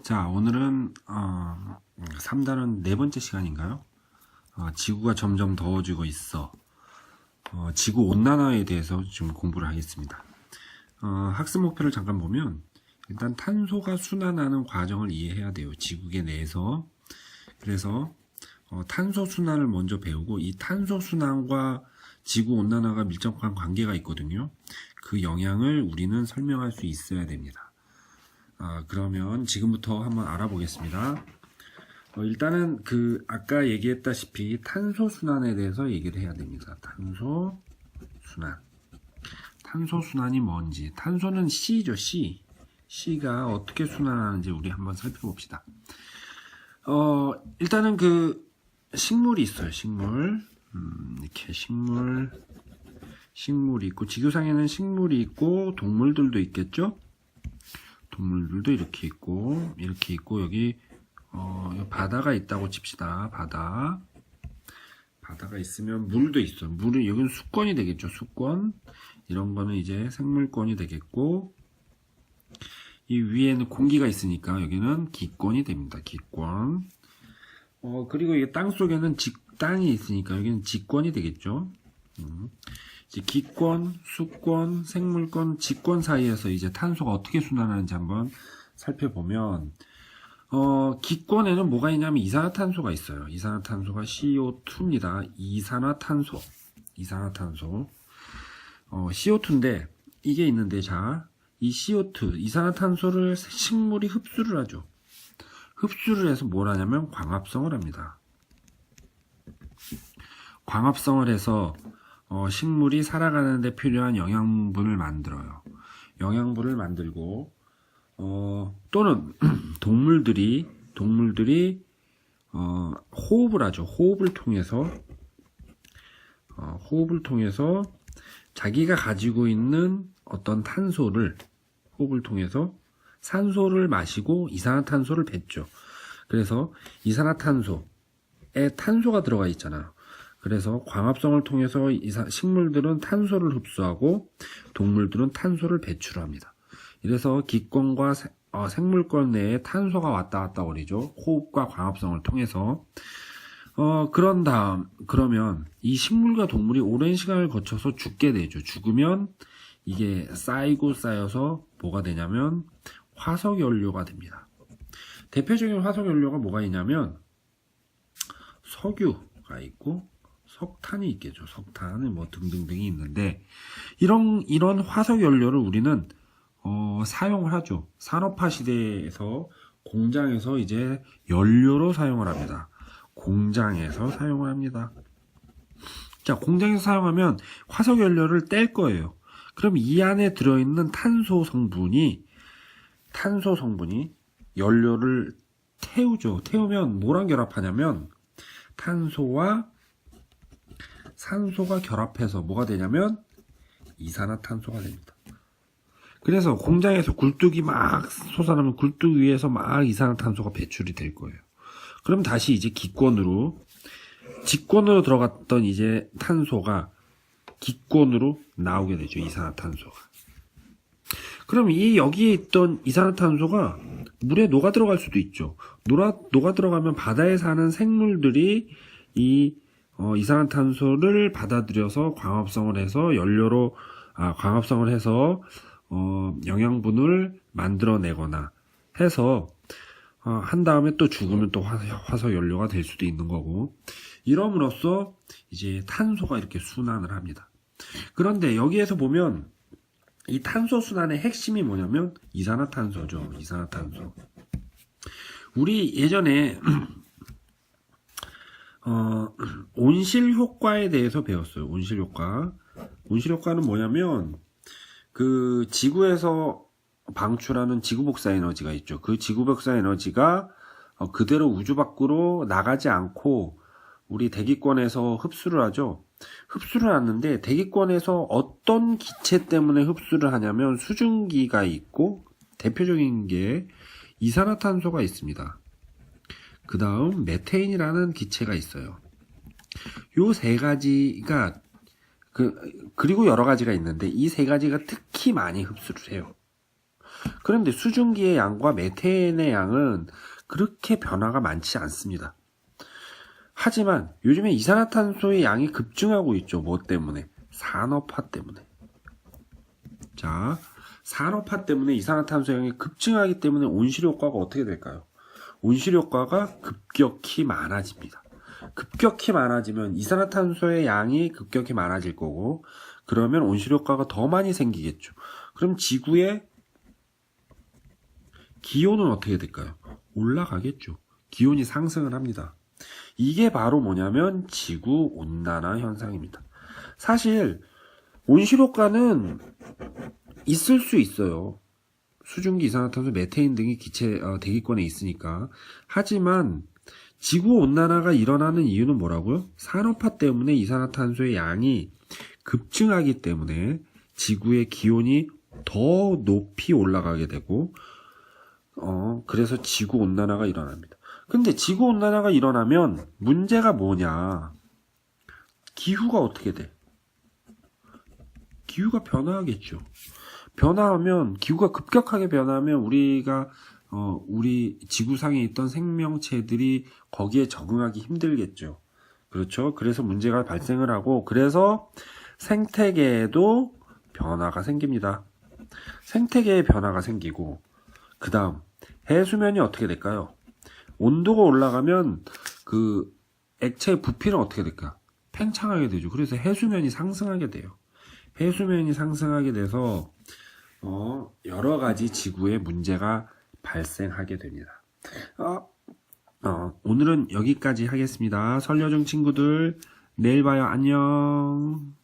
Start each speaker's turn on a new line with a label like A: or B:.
A: 자, 오늘은 3단은 네 번째 시간인가요? 지구가 점점 더워지고 있어. 지구 온난화에 대해서 지금 공부를 하겠습니다. 학습 목표를 잠깐 보면 일단 탄소가 순환하는 과정을 이해해야 돼요. 지구계 내에서. 그래서 탄소 순환을 먼저 배우고, 이 탄소 순환과 지구 온난화가 밀접한 관계가 있거든요. 그 영향을 우리는 설명할 수 있어야 됩니다. 그러면 지금부터 한번 알아보겠습니다. 일단은 아까 얘기했다시피 탄소 순환에 대해서 얘기를 해야 됩니다. 탄소 순환. 탄소 순환이 뭔지. 탄소는 C죠, C. C가 어떻게 순환하는지 우리 한번 살펴봅시다. 일단은 식물이 있어요, 식물. 이렇게 식물이 있고, 지구상에는 식물이 있고, 동물들도 있겠죠? 동물들도 이렇게 있고, 여기 바다가 있다고 칩시다. 바다가 있으면 물도 있어. 물은 여기는 수권이 되겠죠. 수권. 이런 거는 이제 생물권이 되겠고, 이 위에는 공기가 있으니까 여기는 기권이 됩니다. 기권. 그리고 이게 땅 속에는 땅이 있으니까 여기는 지권이 되겠죠. 이제 기권, 수권, 생물권, 지권 사이에서 이제 탄소가 어떻게 순환하는지 한번 살펴보면, 기권에는 뭐가 있냐면 이산화탄소가 있어요. 이산화탄소가 CO2입니다. 이산화탄소. CO2인데, 이게 있는데, 자, 이 CO2, 이산화탄소를 식물이 흡수를 하죠. 흡수를 해서 뭘 하냐면 광합성을 합니다. 광합성을 해서 식물이 살아가는 데 필요한 영양분을 만들어요. 영양분을 만들고, 또는 동물들이 호흡을 하죠. 호흡을 통해서 자기가 가지고 있는 어떤 탄소를 호흡을 통해서 산소를 마시고 이산화탄소를 뱉죠. 그래서 이산화탄소에 탄소가 들어가 있잖아요. 그래서 광합성을 통해서 식물들은 탄소를 흡수하고 동물들은 탄소를 배출합니다. 이래서 기권과 생물권 내에 탄소가 왔다 갔다 거리죠. 호흡과 광합성을 통해서. 그러면 이 식물과 동물이 오랜 시간을 거쳐서 죽게 되죠. 죽으면 이게 쌓여서 뭐가 되냐면 화석연료가 됩니다. 대표적인 화석연료가 뭐가 있냐면 석유가 있고 석탄이 있겠죠. 석탄은 뭐 등등등이 있는데, 이런 화석연료를 우리는 사용을 하죠. 산업화 시대에서 공장에서 이제 연료로 사용을 합니다. 자, 공장에서 사용하면 화석연료를 뗄 거예요. 그럼 이 안에 들어있는 탄소 성분이 연료를 태우죠. 태우면 뭐랑 결합하냐면 탄소와 산소가 결합해서 뭐가 되냐면 이산화탄소가 됩니다. 그래서 공장에서 굴뚝이 막 솟아나면 굴뚝 위에서 막 이산화탄소가 배출이 될 거예요. 그럼 다시 이제 직권으로 들어갔던 이제 탄소가 기권으로 나오게 되죠. 이산화탄소가. 그럼 여기에 있던 이산화탄소가 물에 녹아 들어갈 수도 있죠. 녹아 들어가면 바다에 사는 생물들이 이 이산화탄소를 받아들여서 광합성을 해서 영양분을 만들어내거나 해서 한 다음에 또 죽으면 또 화석연료가 될 수도 있는 거고, 이럼으로써 이제 탄소가 이렇게 순환을 합니다. 그런데 여기에서 보면 이 탄소 순환의 핵심이 뭐냐면 이산화탄소죠. 이산화탄소. 우리 예전에 온실 효과에 대해서 배웠어요. 온실 효과는 뭐냐면 지구에서 방출하는 지구복사 에너지가 있죠. 그 지구복사 에너지가 그대로 우주 밖으로 나가지 않고 우리 대기권에서 흡수를 하죠. 흡수를 하는데 대기권에서 어떤 기체 때문에 흡수를 하냐면 수증기가 있고, 대표적인 게 이산화탄소가 있습니다. 그 다음 메테인이라는 기체가 있어요. 요 세 가지가 그리고 여러 가지가 있는데 이 세 가지가 특히 많이 흡수를 해요. 그런데 수증기의 양과 메테인의 양은 그렇게 변화가 많지 않습니다. 하지만 요즘에 이산화탄소의 양이 급증하고 있죠. 뭐 때문에? 산업화 때문에. 자, 산업화 때문에 이산화탄소 양이 급증하기 때문에 온실효과가 어떻게 될까요? 온실효과가 급격히 많아집니다. 급격히 많아지면 이산화탄소의 양이 급격히 많아질 거고, 그러면 온실효과가 더 많이 생기겠죠. 그럼 지구의 기온은 어떻게 될까요? 올라가겠죠. 기온이 상승을 합니다. 이게 바로 뭐냐면 지구온난화 현상입니다. 사실 온실효과는 있을 수 있어요. 수증기, 이산화탄소, 메테인 등이 대기권에 있으니까. 하지만 지구온난화가 일어나는 이유는 뭐라고요? 산업화 때문에 이산화탄소의 양이 급증하기 때문에 지구의 기온이 더 높이 올라가게 되고, 그래서 지구온난화가 일어납니다. 근데 지구온난화가 일어나면 문제가 뭐냐? 기후가 어떻게 돼? 기후가 변화하겠죠. 변화하면, 기후가 급격하게 변하면 우리 지구상에 있던 생명체들이 거기에 적응하기 힘들겠죠. 그렇죠. 그래서 문제가 발생을 하고, 그래서 생태계에도 변화가 생깁니다. 생태계에 변화가 생기고, 그 다음, 해수면이 어떻게 될까요? 온도가 올라가면 그 액체의 부피는 어떻게 될까? 팽창하게 되죠. 그래서 해수면이 상승하게 돼요. 해수면이 상승하게 돼서 여러 가지 지구에 문제가 발생하게 됩니다. 오늘은 여기까지 하겠습니다. 설여중 친구들, 내일 봐요. 안녕.